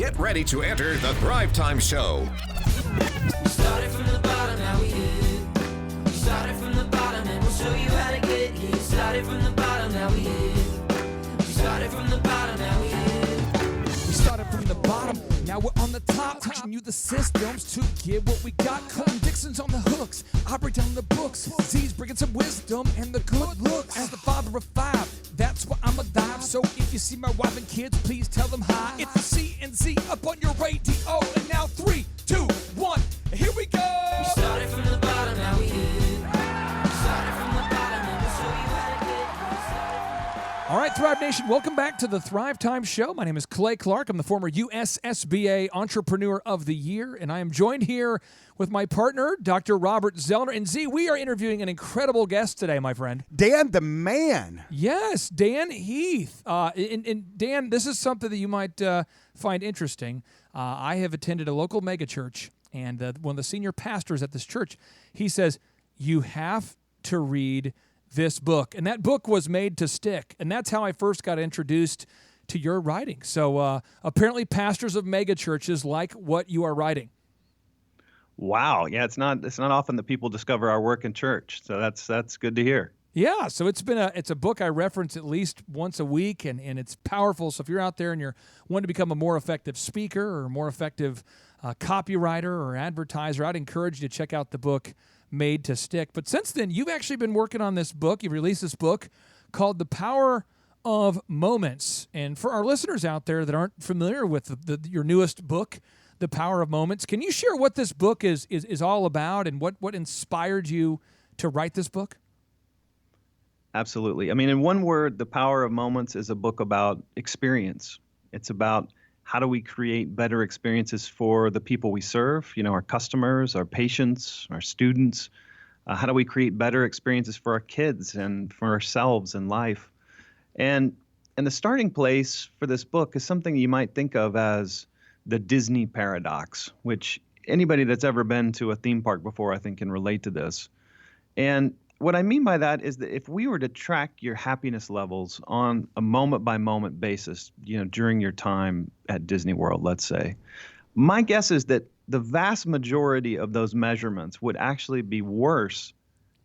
Get ready to enter the Thrivetime Show. We started from the bottom, now we here. We started from the bottom and we'll show you how to get here. Started from the bottom, now we here. We started from the bottom, now we here. We started from the bottom, now we're on the top. Teaching you the systems to get what we got. Colton Dixon's on the hooks, I break down the books. Z's bringing some wisdom and the good looks. As the father of five, that's why I'm a dive. So if you see my wife and kids, please tell them hi. It's the C&Z up on your radio. And now 3, 2, 1, here we go. We started from the bottom, now we here. We started from the bottom and we'll show you how to get here. All right, Thrive Nation, welcome back to the Thrivetime Show. My name is Clay Clark. I'm the former USSBA Entrepreneur of the Year, and I am joined here with my partner, Dr. Robert Zellner. And Z, we are interviewing an incredible guest today, my friend. Dan the man. Yes, Dan Heath. And Dan, this is something that you might find interesting. I have attended a local megachurch, and one of the senior pastors at this church, he says, you have to read this book. And that book was made to stick. And that's how I first got introduced to your writing. So apparently pastors of megachurches like what you are writing. Wow. Yeah, it's not often that people discover our work in church. So that's good to hear. Yeah, so it's a book I reference at least once a week, and it's powerful. So if you're out there and you're wanting to become a more effective speaker or a more effective copywriter or advertiser, I'd encourage you to check out the book Made to Stick. But since then, you've actually been working on this book. You've released this book called The Power of Moments. And for our listeners out there that aren't familiar with your newest book, The Power of Moments, can you share what this book is all about and what inspired you to write this book? Absolutely. I mean, in one word, The Power of Moments is a book about experience. It's about how do we create better experiences for the people we serve, our customers, our patients, our students. How do we create better experiences for our kids and for ourselves in life? And the starting place for this book is something you might think of as the Disney paradox, which anybody that's ever been to a theme park before, I think, can relate to this. And what I mean by that is that if we were to track your happiness levels on a moment-by-moment basis, during your time at Disney World, let's say, my guess is that the vast majority of those measurements would actually be worse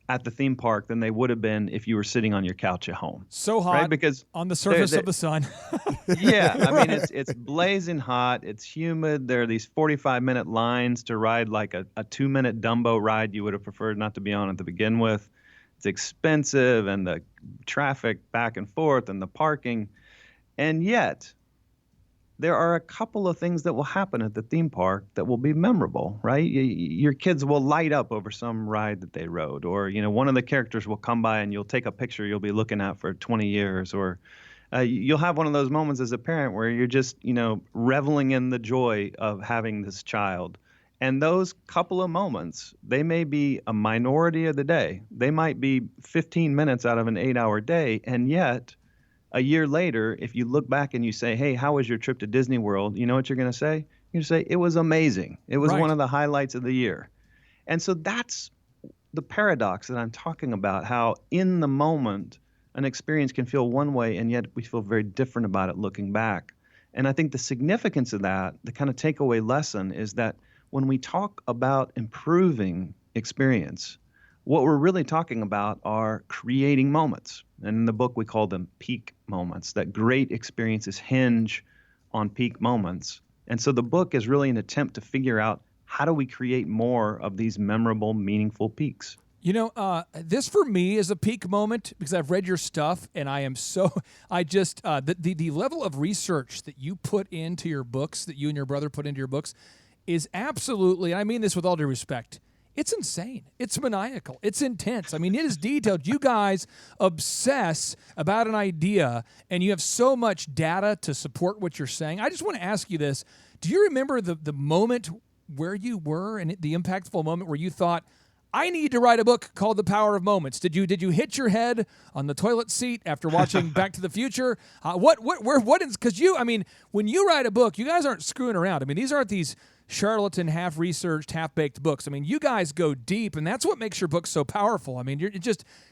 at the theme park than they would have been if you were sitting on your couch at home. So hot, right? Because on the surface of the sun. Yeah, I mean, it's blazing hot, it's humid, there are these 45-minute lines to ride like a 2-minute Dumbo ride you would have preferred not to be on at the begin with. It's expensive, and the traffic back and forth and the parking. And yet, there are a couple of things that will happen at the theme park that will be memorable, right? Your kids will light up over some ride that they rode, or, one of the characters will come by and you'll take a picture you'll be looking at for 20 years, or you'll have one of those moments as a parent where you're just, reveling in the joy of having this child. And those couple of moments, they may be a minority of the day. They might be 15 minutes out of an 8-hour day. And yet, a year later, if you look back and you say, hey, how was your trip to Disney World? You know what you're going to say? You're going to say, it was amazing. It was one of the highlights of the year. And so that's the paradox that I'm talking about, how in the moment, an experience can feel one way, and yet we feel very different about it looking back. And I think the significance of that, the kind of takeaway lesson, is that when we talk about improving experience, what we're really talking about are creating moments. And in the book, we call them peak moments, that great experiences hinge on peak moments. And so the book is really an attempt to figure out how do we create more of these memorable, meaningful peaks. This for me is a peak moment because I've read your stuff, and the level of research that you put into your books, that you and your brother put into your books, is absolutely, I mean this with all due respect, it's insane. It's maniacal. It's intense. I mean, it is detailed. You guys obsess about an idea, and you have so much data to support what you're saying. I just want to ask you this. Do you remember the moment where you were, and the impactful moment where you thought, I need to write a book called The Power of Moments? Did you hit your head on the toilet seat after watching Back to the Future? Because when you write a book, you guys aren't screwing around. I mean, these aren't these charlatan, half-researched, half-baked books. I mean, you guys go deep, and that's what makes your book so powerful. I mean,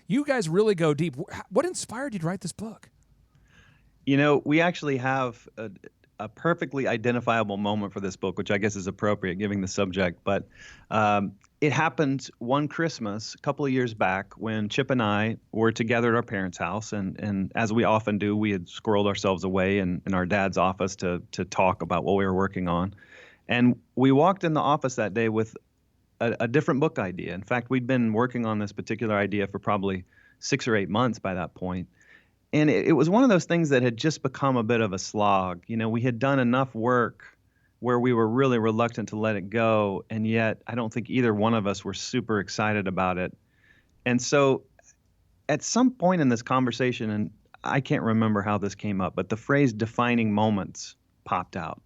you guys really go deep. What inspired you to write this book? We actually have a perfectly identifiable moment for this book, which I guess is appropriate given the subject. But it happened one Christmas a couple of years back when Chip and I were together at our parents' house. And as we often do, we had squirreled ourselves away in our dad's office to talk about what we were working on. And we walked in the office that day with a different book idea. In fact, we'd been working on this particular idea for probably 6 or 8 months by that point. And it was one of those things that had just become a bit of a slog. You know, we had done enough work where we were really reluctant to let it go. And yet I don't think either one of us were super excited about it. And so at some point in this conversation, and I can't remember how this came up, but the phrase defining moments popped out.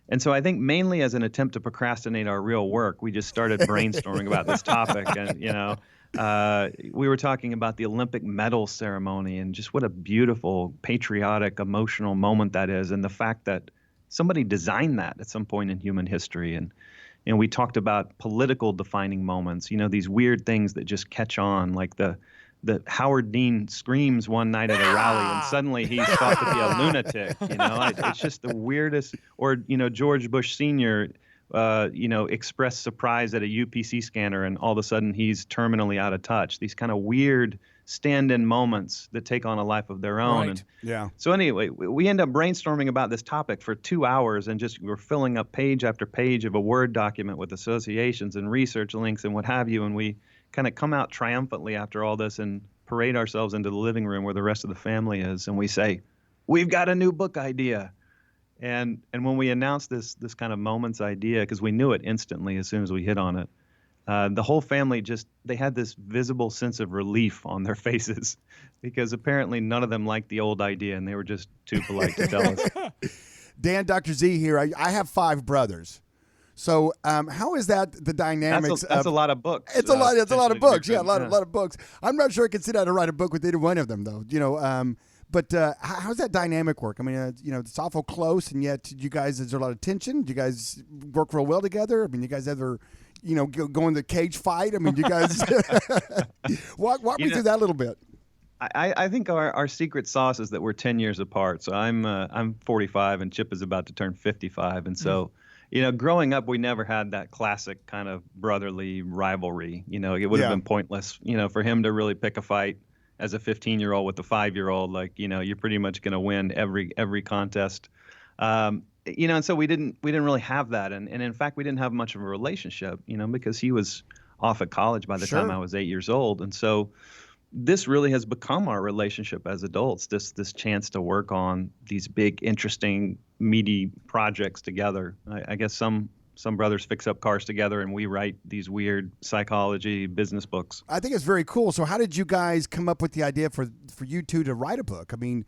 And so I think mainly as an attempt to procrastinate our real work, we just started brainstorming about this topic. And, we were talking about the Olympic medal ceremony and just what a beautiful, patriotic, emotional moment that is. And the fact that somebody designed that at some point in human history. And we talked about political defining moments, these weird things that just catch on, like the Howard Dean screams one night at a rally and suddenly he's thought to be a lunatic. It's just the weirdest. Or, George Bush Sr., expressed surprise at a UPC scanner and all of a sudden he's terminally out of touch. These kind of weird stand-in moments that take on a life of their own. Right. And Yeah. so anyway, we end up brainstorming about this topic for 2 hours and we're filling up page after page of a Word document with associations and research links and what have you. And we kind of come out triumphantly after all this and parade ourselves into the living room where the rest of the family is. And we say, we've got a new book idea. And when we announced this kind of moments idea, because we knew it instantly as soon as we hit on it, the whole family they had this visible sense of relief on their faces because apparently none of them liked the old idea and they were just too polite to tell us. Dan, Dr. Z here. I have 5 brothers. So how is that the dynamics? That's a lot of books. It's a lot of books. Yeah, a lot yeah. of books. I'm not sure I could sit down and write a book with either one of them, though. But how's that dynamic work? I mean, it's awful close, and yet you guys, is there a lot of tension? Do you guys work real well together? I mean, you guys ever, go in the cage fight? I mean, you guys walk me through that a little bit. I think our secret sauce is that we're 10 years apart. So I'm 45 and Chip is about to turn 55, and so. Growing up, we never had that classic kind of brotherly rivalry. It would have been pointless, for him to really pick a fight as a 15-year-old with a 5-year-old. Like, you're pretty much going to win every contest. And so we didn't really have that. And in fact, we didn't have much of a relationship, because he was off at college by the time I was 8 years old. And so this really has become our relationship as adults, this chance to work on these big, interesting, meaty projects together. I guess some brothers fix up cars together and we write these weird psychology business books. I think it's very cool. So how did you guys come up with the idea for you two to write a book? I mean,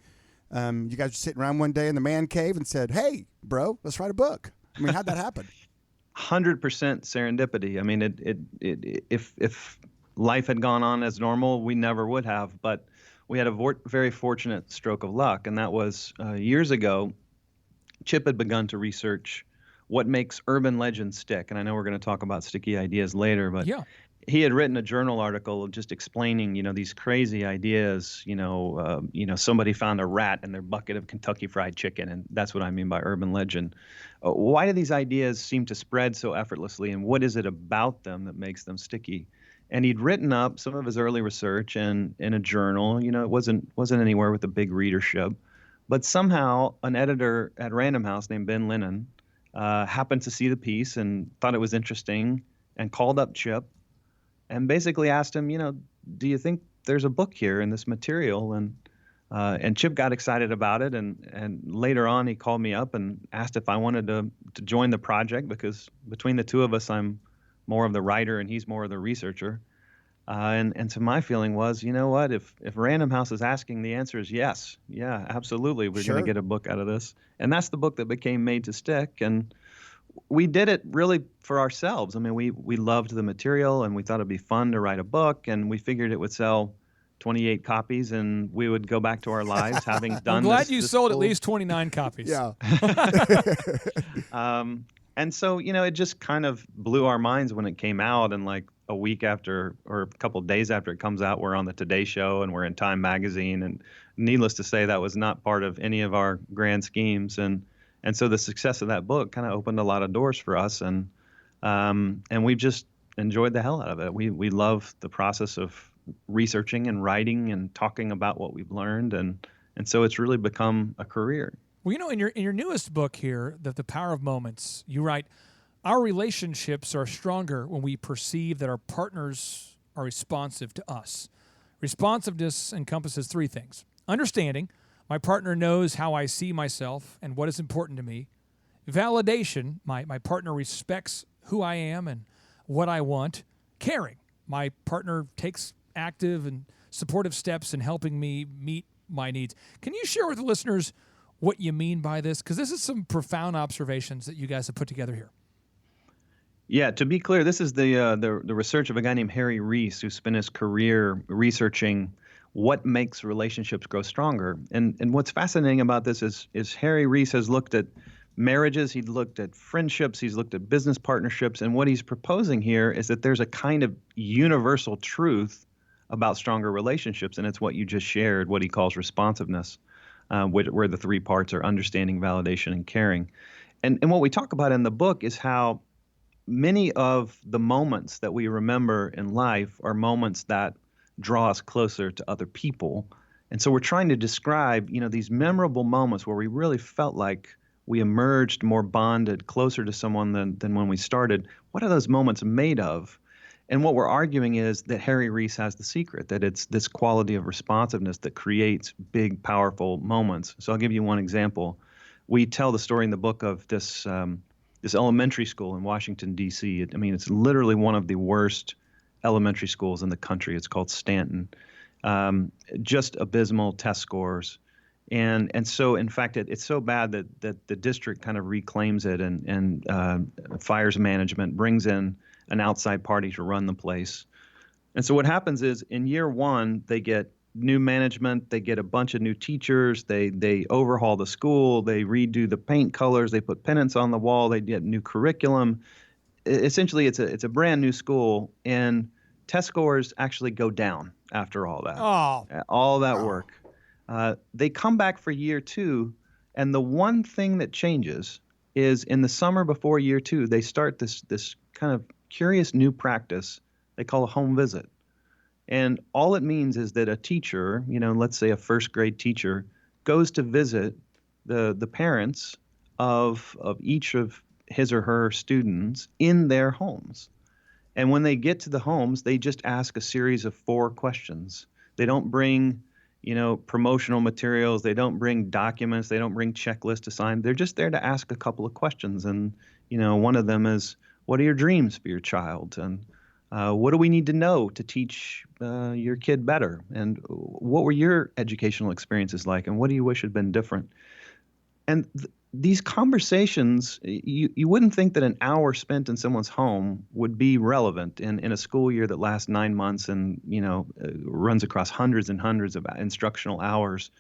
you guys were sitting around one day in the man cave and said, hey, bro, let's write a book. I mean, how'd that happen? 100% serendipity. I mean, if life had gone on as normal, we never would have. But we had a very fortunate stroke of luck, and that was years ago, Chip had begun to research what makes urban legends stick. And I know we're going to talk about sticky ideas later, but he had written a journal article just explaining, these crazy ideas. Somebody found a rat in their bucket of Kentucky Fried Chicken, and that's what I mean by urban legend. Why do these ideas seem to spread so effortlessly, and what is it about them that makes them sticky? And he'd written up some of his early research in a journal. It wasn't anywhere with a big readership. But somehow an editor at Random House named Ben Lennon happened to see the piece and thought it was interesting and called up Chip and basically asked him, do you think there's a book here in this material? And Chip got excited about it. And later on, he called me up and asked if I wanted to join the project because between the two of us, I'm more of the writer and he's more of the researcher. And so my feeling was, you know what, if Random House is asking, the answer is yes. Yeah, absolutely. We're going to get a book out of this. And that's the book that became Made to Stick. And we did it really for ourselves. I mean, we loved the material and we thought it'd be fun to write a book. And we figured it would sell 28 copies and we would go back to our lives having done I'm glad this, you this sold full... at least 29 copies. Yeah. And so, it just kind of blew our minds when it came out. And like a week after or a couple of days after it comes out, we're on the Today Show and we're in Time Magazine. And needless to say, that was not part of any of our grand schemes. And And so the success of that book kind of opened a lot of doors for us, and we've just enjoyed the hell out of it. We love the process of researching and writing and talking about what we've learned, and so it's really become a career. Well, in your newest book here, the Power of Moments, you write, our relationships are stronger when we perceive that our partners are responsive to us. Responsiveness encompasses three things: understanding, my partner knows how I see myself and what is important to me; validation, my partner respects who I am and what I want; caring, my partner takes active and supportive steps in helping me meet my needs. Can you share with the listeners what you mean by this? Because this is some profound observations that you guys have put together here. Yeah, to be clear, this is the research of a guy named Harry Reese, who spent his career researching what makes relationships grow stronger. And what's fascinating about this is Harry Reese has looked at marriages, he's looked at friendships, he's looked at business partnerships, and what he's proposing here is that there's a kind of universal truth about stronger relationships, and it's what you just shared, what he calls responsiveness, where the three parts are understanding, validation, and caring. And what we talk about in the book is how many of the moments that we remember in life are moments that draw us closer to other people. And so we're trying to describe, these memorable moments where we really felt like we emerged more bonded, closer to someone than when we started. What are those moments made of? And what we're arguing is that Harry Reese has the secret, that it's this quality of responsiveness that creates big, powerful moments. So I'll give you one example. We tell the story in the book of this elementary school in Washington, D.C. It's literally one of the worst elementary schools in the country. It's called Stanton. Just abysmal test scores. And so, in fact, it's so bad that the district kind of reclaims it and fires management, brings in an outside party to run the place. And so what happens is in year one, they get new management, they get a bunch of new teachers, they overhaul the school, they redo the paint colors, they put pennants on the wall, they get new curriculum. Essentially, it's a brand new school, and test scores actually go down after all that. All that work. They come back for year two, and the one thing that changes is in the summer before year two, they start this kind of curious new practice they call a home visit. And all it means is that a teacher, let's say a first grade teacher, goes to visit the parents of each of his or her students in their homes. And when they get to the homes, they just ask a series of 4 questions. They don't bring, promotional materials. They don't bring documents. They don't bring checklists to sign. They're just there to ask a couple of questions. And, one of them is, what are your dreams for your child? And what do we need to know to teach your kid better? And what were your educational experiences like? And what do you wish had been different? And these conversations, you wouldn't think that an hour spent in someone's home would be relevant in a school year that lasts 9 months and, runs across hundreds and hundreds of instructional hours.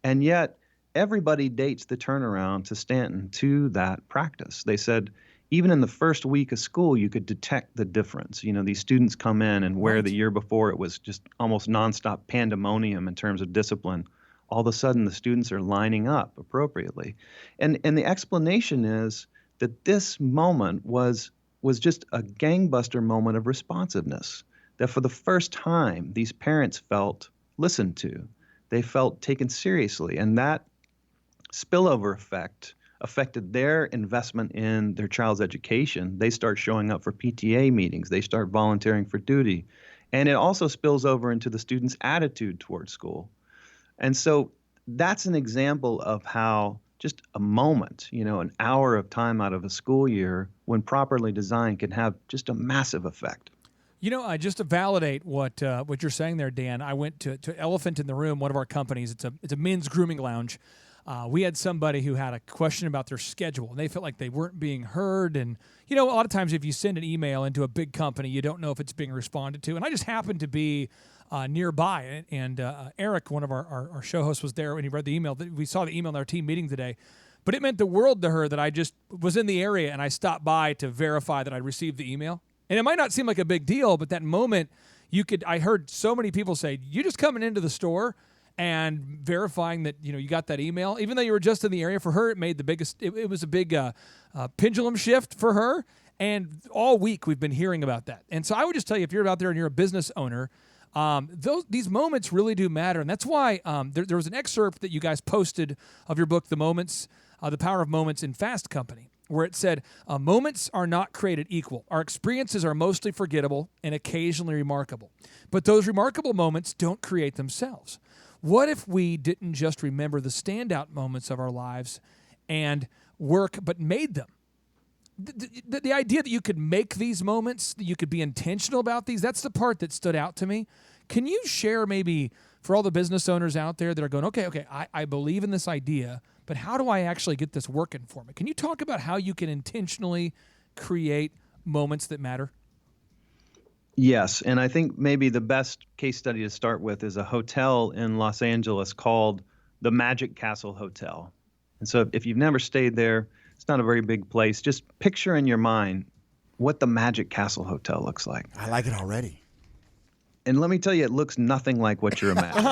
And yet everybody dates the turnaround to Stanton to that practice. They said, even in the first week of school, you could detect the difference. These students come in, and where the year before it was just almost nonstop pandemonium in terms of discipline, all of a sudden the students are lining up appropriately. And the explanation is that this moment was just a gangbuster moment of responsiveness, that for the first time, these parents felt listened to. They felt taken seriously, and that spillover effect affected their investment in their child's education. They start showing up for PTA meetings. They start volunteering for duty. And it also spills over into the student's attitude towards school. And so that's an example of how just a moment, an hour of time out of a school year, when properly designed, can have just a massive effect. Just to validate what you're saying there, Dan, I went to Elephant in the Room, one of our companies. It's a men's grooming lounge. We had somebody who had a question about their schedule, and they felt like they weren't being heard. And, a lot of times if you send an email into a big company, you don't know if it's being responded to. And I just happened to be nearby, and Eric, one of our show hosts, was there when he read the email. We saw the email in our team meeting today. But it meant the world to her that I just was in the area, and I stopped by to verify that I received the email. And it might not seem like a big deal, but that moment, I heard so many people say, "You just coming into the store?" and verifying that you got that email, even though you were just in the area. For her, it made the biggest. It was a big pendulum shift for her. And all week we've been hearing about that. And so I would just tell you, if you're out there and you're a business owner, these moments really do matter. And that's why there was an excerpt that you guys posted of your book, The Moments, The Power of Moments in Fast Company, where it said, moments are not created equal. Our experiences are mostly forgettable and occasionally remarkable. But those remarkable moments don't create themselves. What if we didn't just remember the standout moments of our lives and work, but made them? The idea that you could make these moments, that you could be intentional about these, that's the part that stood out to me. Can you share maybe for all the business owners out there that are going, okay, I believe in this idea, but how do I actually get this working for me? Can you talk about how you can intentionally create moments that matter? Yes, and I think maybe the best case study to start with is a hotel in Los Angeles called the Magic Castle Hotel. And so if you've never stayed there, it's not a very big place. Just picture in your mind what the Magic Castle Hotel looks like. I like it already. And let me tell you, it looks nothing like what you're imagining.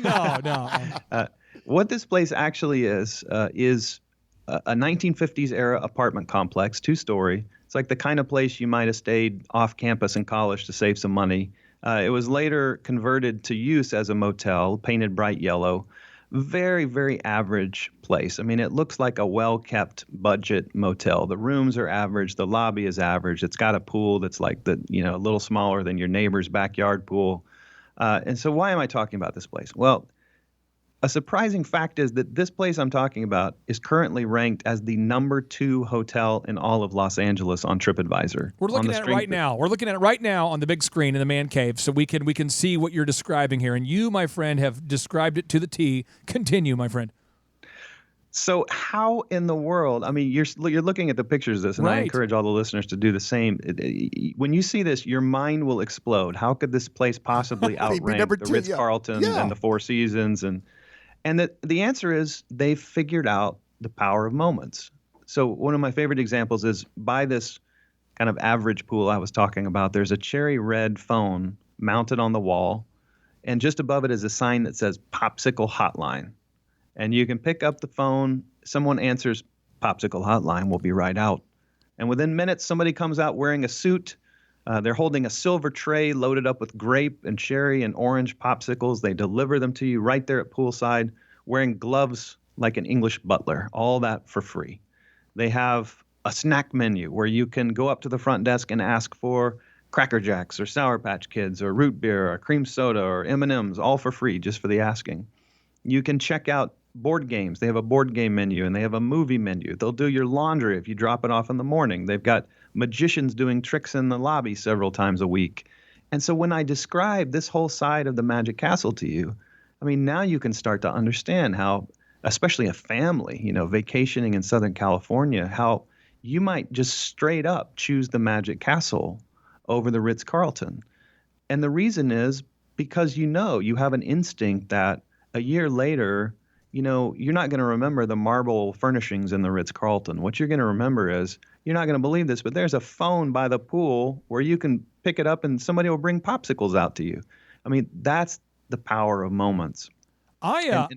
No. What this place actually is a 1950s era apartment complex, 2-story. It's like the kind of place you might have stayed off campus in college to save some money. It was later converted to use as a motel, painted bright yellow. Very, very average place. I mean, it looks like a well-kept budget motel. The rooms are average. The lobby is average. It's got a pool that's like a little smaller than your neighbor's backyard pool. And so why am I talking about this place? Well, a surprising fact is that this place I'm talking about is currently ranked as the number 2 hotel in all of Los Angeles on TripAdvisor. We're looking at it right now. We're looking at it right now on the big screen in the man cave, so we can see what you're describing here. And you, my friend, have described it to the T. Continue, my friend. So how in the world? I mean, you're looking at the pictures of this, and Right. I encourage all the listeners to do the same. When you see this, your mind will explode. How could this place possibly outrank number the 2, Ritz-Carlton yeah. and the Four Seasons? And the answer is they've figured out the power of moments. So one of my favorite examples is by this kind of average pool I was talking about, there's a cherry red phone mounted on the wall, and just above it is a sign that says Popsicle Hotline. And you can pick up the phone, someone answers, Popsicle Hotline will be right out. And within minutes, somebody comes out wearing a suit. They're holding a silver tray loaded up with grape and cherry and orange popsicles. They deliver them to you right there at poolside, wearing gloves like an English butler, all that for free. They have a snack menu where you can go up to the front desk and ask for Cracker Jacks or Sour Patch Kids or root beer or cream soda or M&Ms, all for free, just for the asking. You can check out board games. They have a board game menu and they have a movie menu. They'll do your laundry if you drop it off in the morning. They've got magicians doing tricks in the lobby several times a week. And so when I describe this whole side of the Magic Castle to you, I mean, now you can start to understand how, especially a family, vacationing in Southern California, how you might just straight up choose the Magic Castle over the Ritz-Carlton. And the reason is because you have an instinct that a year later, you're not going to remember the marble furnishings in the Ritz-Carlton. What you're going to remember is, you're not going to believe this, but there's a phone by the pool where you can pick it up and somebody will bring popsicles out to you. I mean, that's the power of moments. I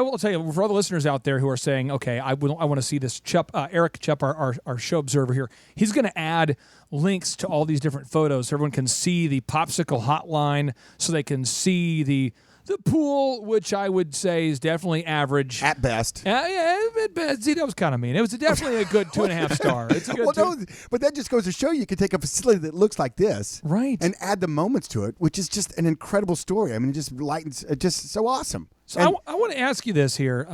will tell you, for all the listeners out there who are saying, okay, I want to see this, Eric Chupp, our show observer here, he's going to add links to all these different photos so everyone can see the Popsicle Hotline, so they can see the pool, which I would say is definitely average. At best. Yeah, at best. See, that was kind of mean. It was definitely a good 2.5 star. It's a good No, but that just goes to show you can take a facility that looks like this, Right. and add the moments to it, which is just an incredible story. I mean, it just lightens, it's just so awesome. So I want to ask you this here,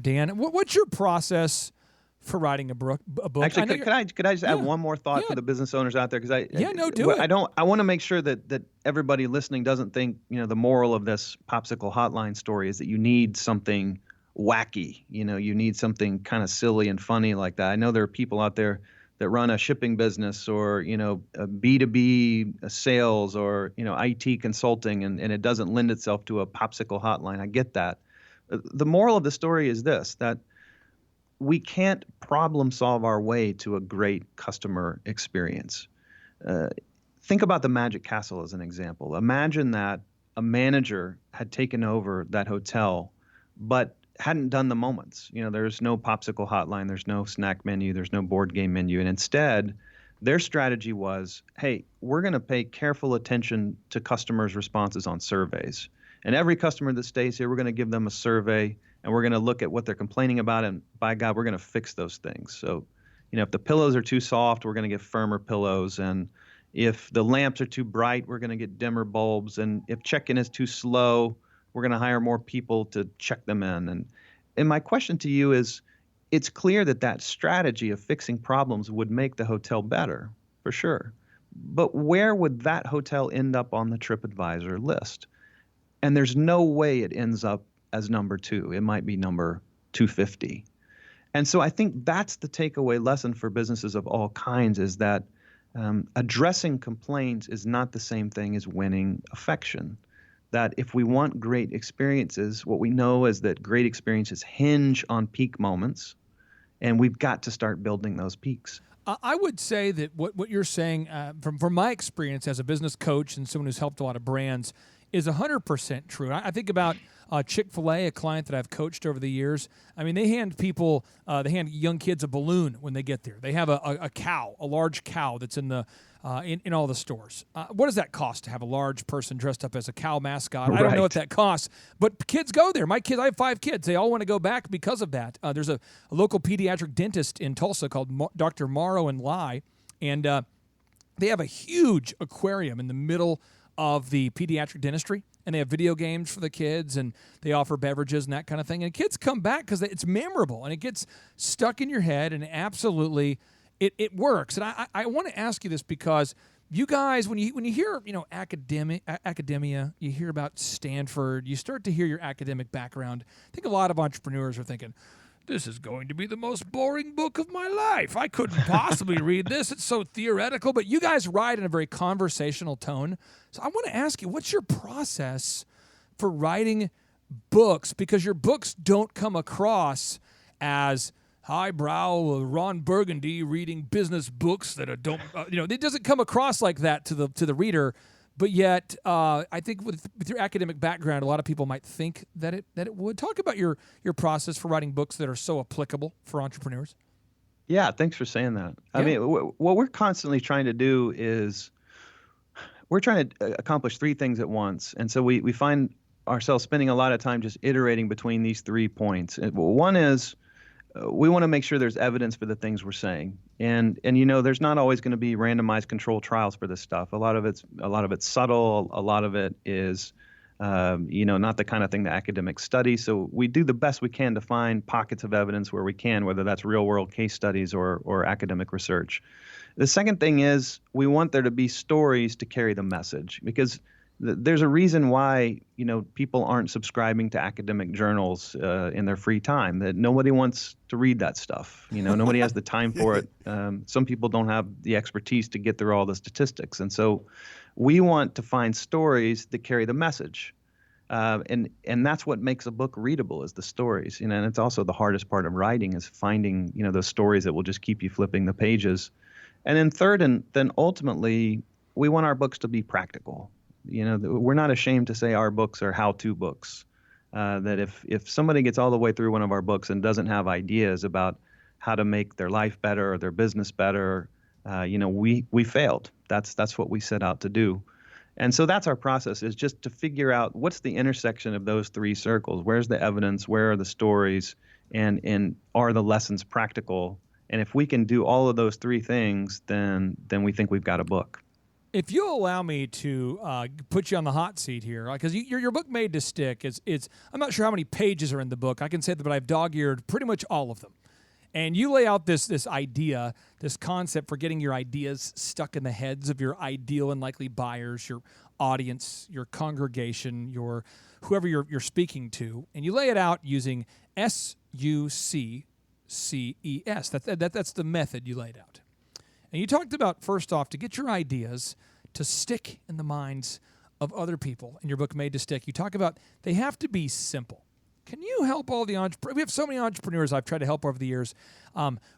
Dan. What's your process for writing a book? Actually, could I just add one more thought for the business owners out there? Because do it. I want to make sure that everybody listening doesn't think the moral of this Popsicle Hotline story is that you need something wacky. You need something kind of silly and funny like that. I know there are people out there that run a shipping business or a B2B sales or IT consulting, and it doesn't lend itself to a Popsicle Hotline. I get that. The moral of the story is this: that we can't problem solve our way to a great customer experience. Think about the Magic Castle as an example. Imagine that a manager had taken over that hotel, but hadn't done the moments. There's no popsicle hotline, there's no snack menu, there's no board game menu. And instead, their strategy was, hey, we're going to pay careful attention to customers' responses on surveys. And every customer that stays here, we're going to give them a survey, and we're going to look at what they're complaining about. And by God, we're going to fix those things. So, if the pillows are too soft, we're going to get firmer pillows. And if the lamps are too bright, we're going to get dimmer bulbs. And if check-in is too slow, we're going to hire more people to check them in. And my question to you is, it's clear that strategy of fixing problems would make the hotel better, for sure. But where would that hotel end up on the TripAdvisor list? And there's no way it ends up as number 2. It might be number 250. And so I think that's the takeaway lesson for businesses of all kinds, is that addressing complaints is not the same thing as winning affection. That if we want great experiences, what we know is that great experiences hinge on peak moments, and we've got to start building those peaks. I would say that what you're saying, from my experience as a business coach and someone who's helped a lot of brands, is 100% true. I think about Chick-fil-A, a client that I've coached over the years. I mean, they hand young kids a balloon when they get there. They have a cow, a large cow that's in the in all the stores. What does that cost to have a large person dressed up as a cow mascot? I don't know what that costs, but kids go there. I have 5 kids. They all want to go back because of that. There's a local pediatric dentist in Tulsa called Dr. Morrow and Lai, and they have a huge aquarium in the middle of the pediatric dentistry, and they have video games for the kids, and they offer beverages and that kind of thing. And kids come back because it's memorable, and it gets stuck in your head, and absolutely it works. And I want to ask you this, because you guys, when you hear academia, you hear about Stanford, you start to hear your academic background. I think a lot of entrepreneurs are thinking, this is going to be the most boring book of my life. I couldn't possibly read this. It's so theoretical. But you guys write in a very conversational tone. So I want to ask you, what's your process for writing books? Because your books don't come across as highbrow Ron Burgundy reading business books that don't, it doesn't come across like that to the reader. But yet, I think with your academic background, a lot of people might think that it would. Talk about your process for writing books that are so applicable for entrepreneurs. Yeah, thanks for saying that. Yeah. I mean, what we're constantly trying to do is we're trying to accomplish 3 things at once. And so we find ourselves spending a lot of time just iterating between these 3 points. One is we want to make sure there's evidence for the things we're saying. And there's not always going to be randomized controlled trials for this stuff. A lot of it's subtle. A lot of it is, not the kind of thing that academics study. So we do the best we can to find pockets of evidence where we can, whether that's real world case studies or academic research. The second thing is we want there to be stories to carry the message, because there's a reason why, people aren't subscribing to academic journals in their free time. That nobody wants to read that stuff. Nobody has the time for it. Some people don't have the expertise to get through all the statistics. And so we want to find stories that carry the message. And that's what makes a book readable, is the stories. And it's also the hardest part of writing, is finding, those stories that will just keep you flipping the pages. And then third, and then ultimately, we want our books to be practical. We're not ashamed to say our books are how-to books. That if somebody gets all the way through one of our books and doesn't have ideas about how to make their life better or their business better, we failed. That's what we set out to do. And so that's our process, is just to figure out what's the intersection of those 3 circles. Where's the evidence? Where are the stories? And are the lessons practical? And if we can do all of those 3 things, then we think we've got a book. If you'll allow me to put you on the hot seat here, because your book Made to Stick is I'm not sure how many pages are in the book. I can say that, but I've dog-eared pretty much all of them. And you lay out this idea, this concept for getting your ideas stuck in the heads of your ideal and likely buyers, your audience, your congregation, your whoever you're speaking to, and you lay it out using SUCCES. That's the method you laid out. And you talked about, first off, to get your ideas to stick in the minds of other people. In your book, Made to Stick, you talk about they have to be simple. Can you help all the entrepreneurs? We have so many entrepreneurs I've tried to help over the years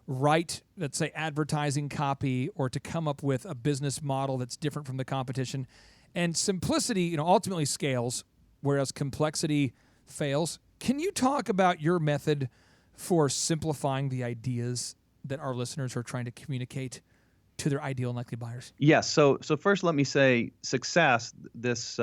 write, let's say, advertising copy, or to come up with a business model that's different from the competition. And simplicity, ultimately scales, whereas complexity fails. Can you talk about your method for simplifying the ideas that our listeners are trying to communicate to their ideal and likely buyers? Yes. So first, let me say success. This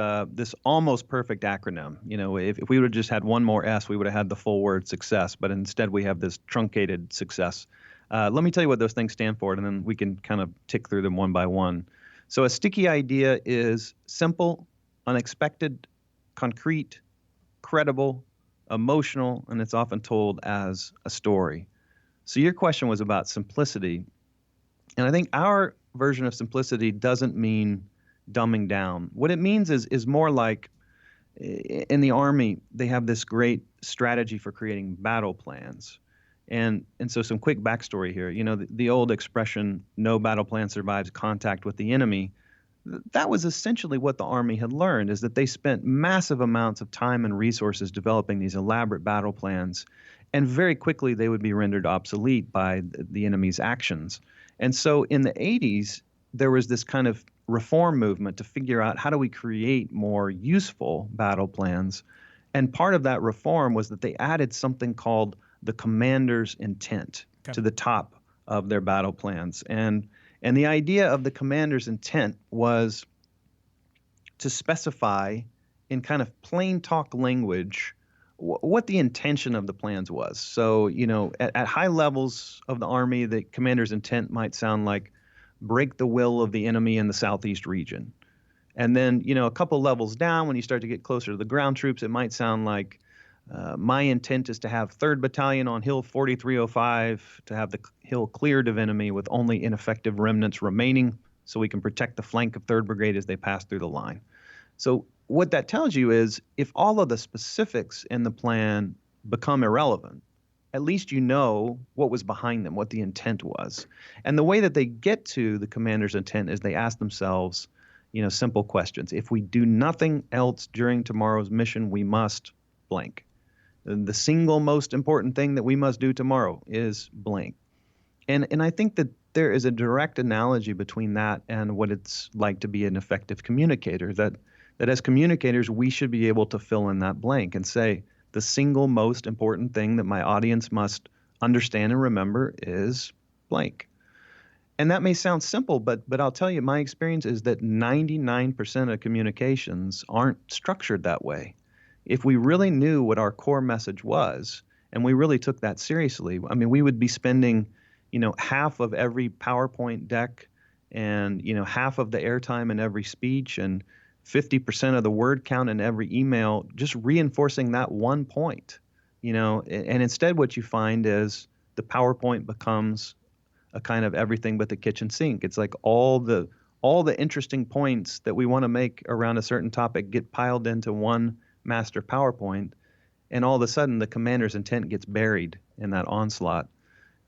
almost perfect acronym. If we would have just had one more S, we would have had the full word success. But instead, we have this truncated success. Let me tell you what those things stand for, and then we can kind of tick through them one by one. So a sticky idea is simple, unexpected, concrete, credible, emotional, and it's often told as a story. So your question was about simplicity. And I think our version of simplicity doesn't mean dumbing down. What it means is more like in the Army, they have this great strategy for creating battle plans. And so some quick backstory here. The old expression, no battle plan survives contact with the enemy, that was essentially what the Army had learned, is that they spent massive amounts of time and resources developing these elaborate battle plans. And very quickly, they would be rendered obsolete by the enemy's actions. And so in the 80s, there was this kind of reform movement to figure out how do we create more useful battle plans. And part of that reform was that they added something called the commander's intent to the top of their battle plans. And the idea of the commander's intent was to specify in kind of plain talk language what the intention of the plans was. So, at high levels of the Army, the commander's intent might sound like break the will of the enemy in the southeast region. And then, a couple levels down, when you start to get closer to the ground troops, it might sound like my intent is to have 3rd Battalion on Hill 4305 to have the hill cleared of enemy with only ineffective remnants remaining so we can protect the flank of 3rd Brigade as they pass through the line. So what that tells you is if all of the specifics in the plan become irrelevant, at least you know what was behind them, what the intent was. And the way that they get to the commander's intent is they ask themselves, simple questions. If we do nothing else during tomorrow's mission, we must blank. The single most important thing that we must do tomorrow is blank. And I think that there is a direct analogy between that and what it's like to be an effective communicator, that as communicators, we should be able to fill in that blank and say, the single most important thing that my audience must understand and remember is blank. And that may sound simple, but I'll tell you, my experience is that 99% of communications aren't structured that way. If we really knew what our core message was, and we really took that seriously, we would be spending, half of every PowerPoint deck and, half of the airtime in every speech and 50% of the word count in every email just reinforcing that one point, and instead what you find is the PowerPoint becomes a kind of everything but the kitchen sink. It's like all the interesting points that we want to make around a certain topic get piled into one master PowerPoint, and all of a sudden the commander's intent gets buried in that onslaught.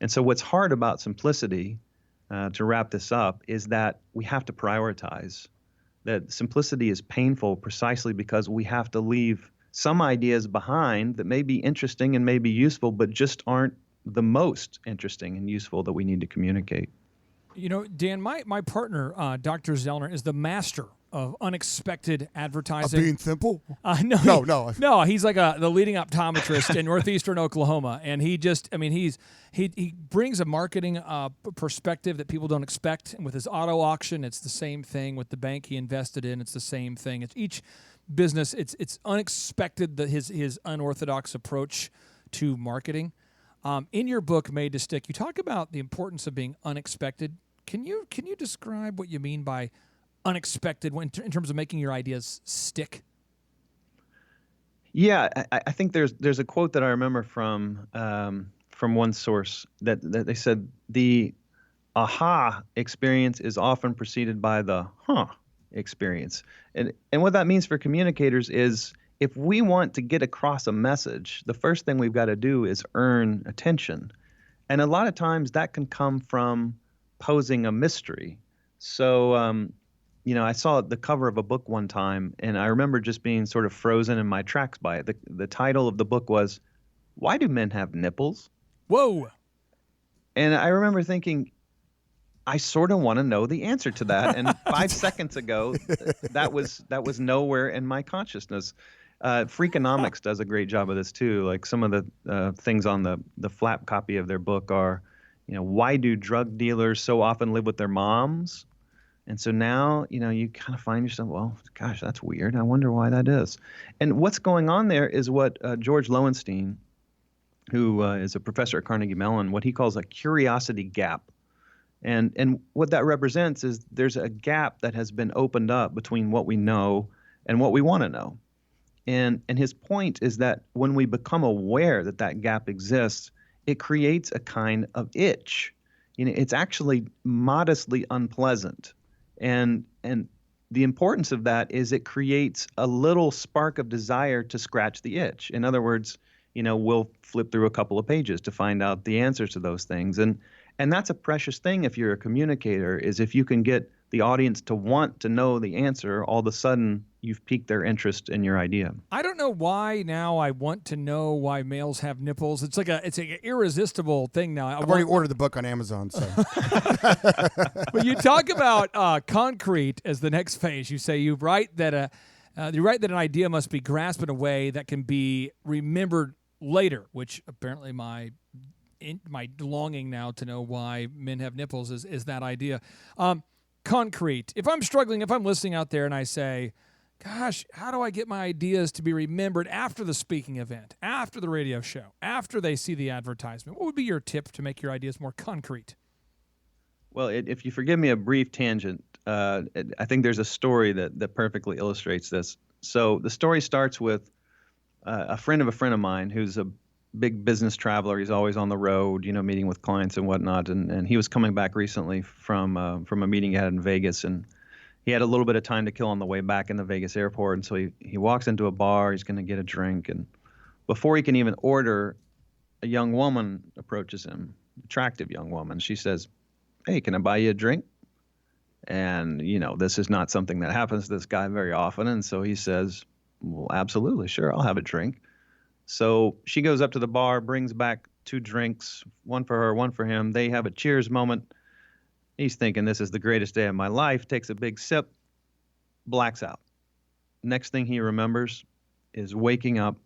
And so what's hard about simplicity, to wrap this up, is that we have to prioritize. That simplicity is painful precisely because we have to leave some ideas behind that may be interesting and may be useful, but just aren't the most interesting and useful that we need to communicate. Dan, my partner, Dr. Zellner, is the master of unexpected advertising. Being simple? No. He's like the leading optometrist in northeastern Oklahoma, and he brings a marketing perspective that people don't expect. And with his auto auction, it's the same thing. With the bank he invested in, it's the same thing. It's each business. It's unexpected that his unorthodox approach to marketing. In your book, Made to Stick, you talk about the importance of being unexpected. Can you describe what you mean by unexpected in terms of making your ideas stick? Yeah, I think there's a quote that I remember from one source that they said the aha experience is often preceded by the experience. And what that means for communicators is if we want to get across a message, the first thing we've got to do is earn attention. And a lot of times that can come from posing a mystery. So, I saw the cover of a book one time, and I remember just being sort of frozen in my tracks by it. The title of the book was, "Why Do Men Have Nipples?" Whoa! And I remember thinking, I sort of want to know the answer to that. And 5 seconds ago, that was nowhere in my consciousness. Freakonomics does a great job of this too. Like some of the things on the flap copy of their book are, why do drug dealers so often live with their moms? And so now, you kind of find yourself, well, gosh, that's weird. I wonder why that is. And what's going on there is what George Lowenstein, who is a professor at Carnegie Mellon, what he calls a curiosity gap. And what that represents is there's a gap that has been opened up between what we know and what we want to know. And his point is that when we become aware that that gap exists, it creates a kind of itch. It's actually modestly unpleasant. And the importance of that is it creates a little spark of desire to scratch the itch. In other words, we'll flip through a couple of pages to find out the answers to those things. And that's a precious thing if you're a communicator, is if you can get the audience to want to know the answer, all of a sudden you've piqued their interest in your idea. I don't know why now I want to know why males have nipples. It's like an irresistible thing now. I've already ordered the book on Amazon. So, But you talk about concrete as the next phase. You say you write that an idea must be grasped in a way that can be remembered later, which apparently my longing now to know why men have nipples is that idea. Concrete. If I'm struggling, if I'm listening out there and I say, gosh, how do I get my ideas to be remembered after the speaking event, after the radio show, after they see the advertisement? What would be your tip to make your ideas more concrete? Well, if you forgive me a brief tangent, I think there's a story that perfectly illustrates this. So the story starts with a friend of mine who's a big business traveler. He's always on the road, meeting with clients and whatnot. And he was coming back recently from a meeting he had in Vegas, and he had a little bit of time to kill on the way back in the Vegas airport. And so he walks into a bar. He's going to get a drink, and before he can even order, a young woman approaches him, attractive young woman. She says, "Hey, can I buy you a drink?" And this is not something that happens to this guy very often. And so he says, "Well, absolutely, sure, I'll have a drink." So she goes up to the bar, brings back 2 drinks, one for her, one for him. They have a cheers moment. He's thinking, this is the greatest day of my life, takes a big sip, blacks out. Next thing he remembers is waking up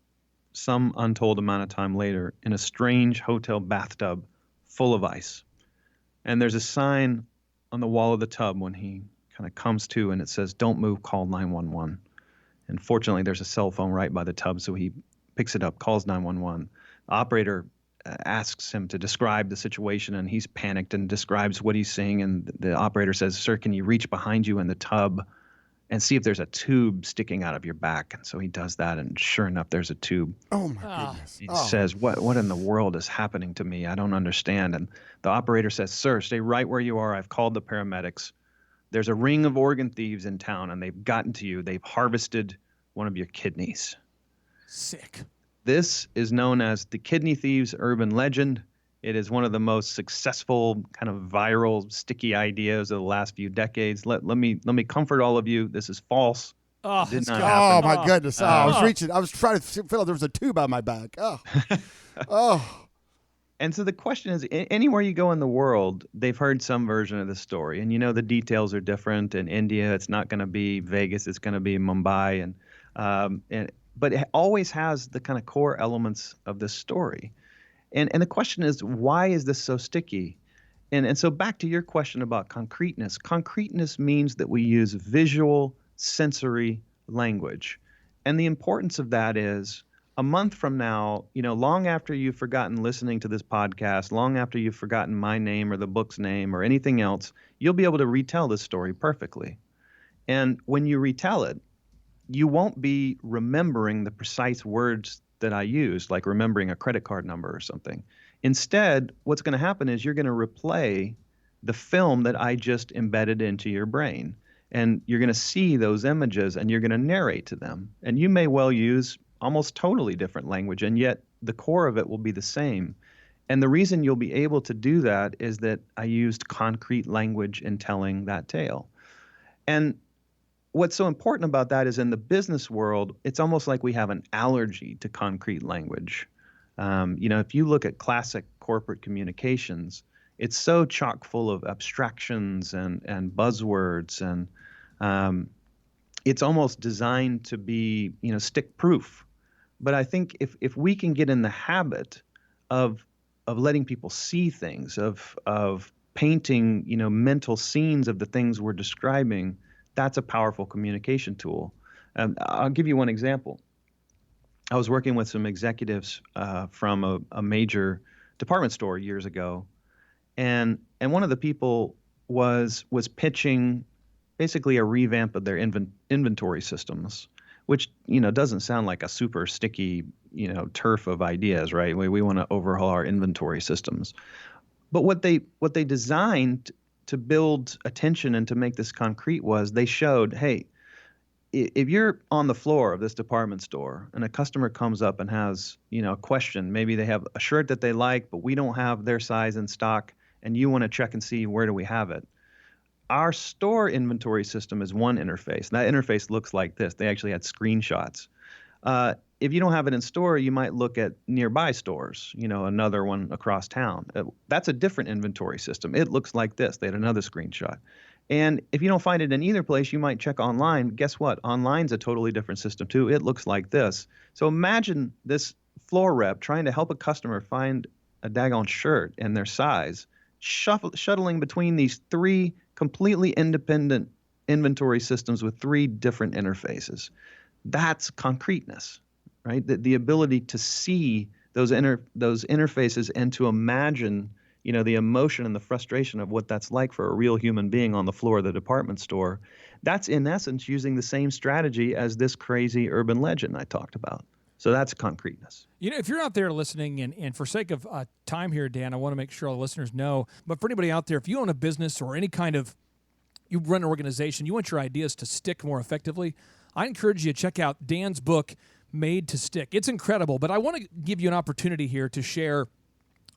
some untold amount of time later in a strange hotel bathtub full of ice. And there's a sign on the wall of the tub when he kind of comes to, and it says, "Don't move, call 911. And fortunately, there's a cell phone right by the tub, so he picks it up, calls 911. The operator asks him to describe the situation, and he's panicked and describes what he's seeing. And the operator says, "Sir, can you reach behind you in the tub and see if there's a tube sticking out of your back?" And so he does that, and sure enough, there's a tube. oh my goodness. He says, what in the world is happening to me? I don't understand. And the operator says, "Sir, stay right where you are. I've called the paramedics. There's a ring of organ thieves in town, and they've gotten to you. They've harvested one of your kidneys." Sick. This is known as the kidney thieves urban legend. It is one of the most successful kind of viral, sticky ideas of the last few decades. Let me comfort all of you. This is false. Oh, Did not Oh happen. my goodness! I was reaching. I was trying to feel like there was a tube on my back. Oh. And so the question is, anywhere you go in the world, they've heard some version of this story. And the details are different. In India, it's not going to be Vegas. It's going to be Mumbai. But it always has the kind of core elements of this story. And the question is, why is this so sticky? And so back to your question about concreteness. Concreteness means that we use visual, sensory language. And the importance of that is, a month from now, long after you've forgotten listening to this podcast, long after you've forgotten my name or the book's name or anything else, you'll be able to retell this story perfectly. And when you retell it, you won't be remembering the precise words that I used, like remembering a credit card number or something. Instead, what's going to happen is you're going to replay the film that I just embedded into your brain. And you're going to see those images, and you're going to narrate to them. And you may well use almost totally different language, and yet the core of it will be the same. And the reason you'll be able to do that is that I used concrete language in telling that tale. And what's so important about that is, in the business world, it's almost like we have an allergy to concrete language. If you look at classic corporate communications, it's so chock full of abstractions and buzzwords, and it's almost designed to be, stick proof. But I think if we can get in the habit of letting people see things, of painting, mental scenes of the things we're describing, that's a powerful communication tool. I'll give you one example. I was working with some executives from a major department store years ago, and one of the people was pitching basically a revamp of their inventory systems, which doesn't sound like a super sticky turf of ideas, right? We want to overhaul our inventory systems, but what they designed to build attention and to make this concrete was they showed, hey, if you're on the floor of this department store and a customer comes up and has, a question, maybe they have a shirt that they like, but we don't have their size in stock, and you want to check and see where do we have it. Our store inventory system is one interface. And that interface looks like this. They actually had screenshots. If you don't have it in store, you might look at nearby stores, another one across town. That's a different inventory system. It looks like this. They had another screenshot. And if you don't find it in either place, you might check online. Guess what? Online's a totally different system too. It looks like this. So imagine this floor rep trying to help a customer find a daggone shirt and their size, shuttling between these three completely independent inventory systems with three different interfaces. That's concreteness, right? The ability to see those interfaces and to imagine the emotion and the frustration of what that's like for a real human being on the floor of the department store. That's in essence using the same strategy as this crazy urban legend I talked about. So that's concreteness. If you're out there listening, and for sake of time here, Dan, I want to make sure all the listeners know, but for anybody out there, if you own a business or any kind of, you run an organization, you want your ideas to stick more effectively, I encourage you to check out Dan's book, Made to Stick. It's incredible, but I want to give you an opportunity here to share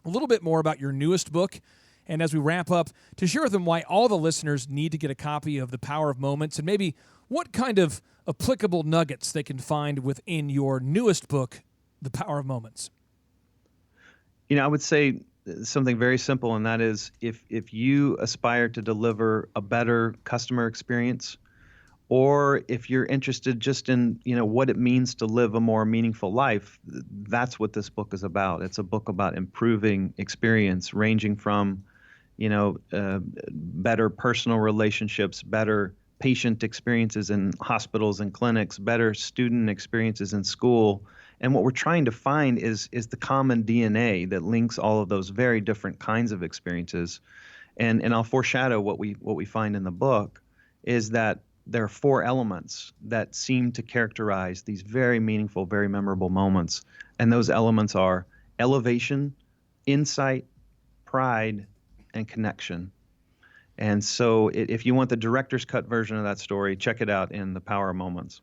a little bit more about your newest book, and as we wrap up, to share with them why all the listeners need to get a copy of The Power of Moments, and maybe what kind of applicable nuggets they can find within your newest book, The Power of Moments. I would say something very simple, and that is if you aspire to deliver a better customer experience, or if you're interested just in what it means to live a more meaningful life, that's what this book is about. It's a book about improving experience, ranging from better personal relationships, better patient experiences in hospitals and clinics, better student experiences in school. And what we're trying to find is the common DNA that links all of those very different kinds of experiences. And I'll foreshadow what we find in the book is that there are four elements that seem to characterize these very meaningful, very memorable moments. And those elements are elevation, insight, pride, and connection. And so if you want the director's cut version of that story, check it out in The Power of Moments.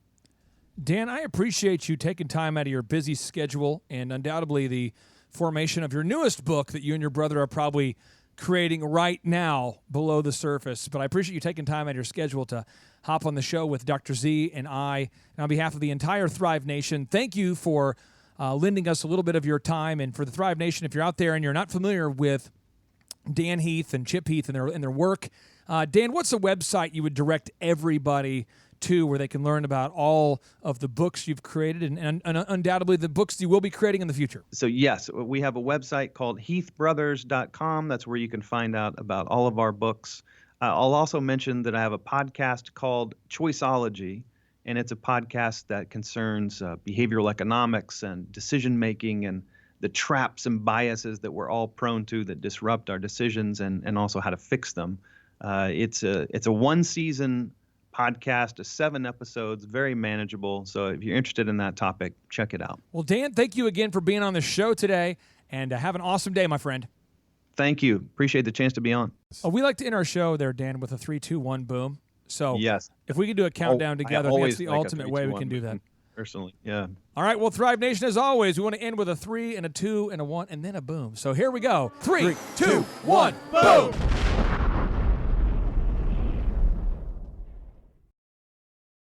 Dan, I appreciate you taking time out of your busy schedule and undoubtedly the formation of your newest book that you and your brother are probably creating right now below the surface. But I appreciate you taking time out of your schedule to hop on the show with Dr. Z and I. And on behalf of the entire Thrive Nation, thank you for lending us a little bit of your time. And for the Thrive Nation, if you're out there and you're not familiar with Dan Heath and Chip Heath and their work, Dan, what's a website you would direct everybody to where they can learn about all of the books you've created and undoubtedly the books you will be creating in the future? So yes, we have a website called heathbrothers.com. That's where you can find out about all of our books. I'll also mention that I have a podcast called Choiceology, and it's a podcast that concerns behavioral economics and decision-making and the traps and biases that we're all prone to that disrupt our decisions and also how to fix them. It's a one-season podcast of 7 episodes, very manageable. So if you're interested in that topic, check it out. Well, Dan, thank you again for being on the show today, and have an awesome day, my friend. Thank you. Appreciate the chance to be on. We like to end our show there, Dan, with a 3, 2, 1, boom. So yes, if we can do a countdown together, I think that's the like ultimate way we can do that. Personally, yeah. All right, well, Thrive Nation, as always, we want to end with a 3 and a 2 and a 1 and then a boom. So here we go. 3, 2, 1, boom!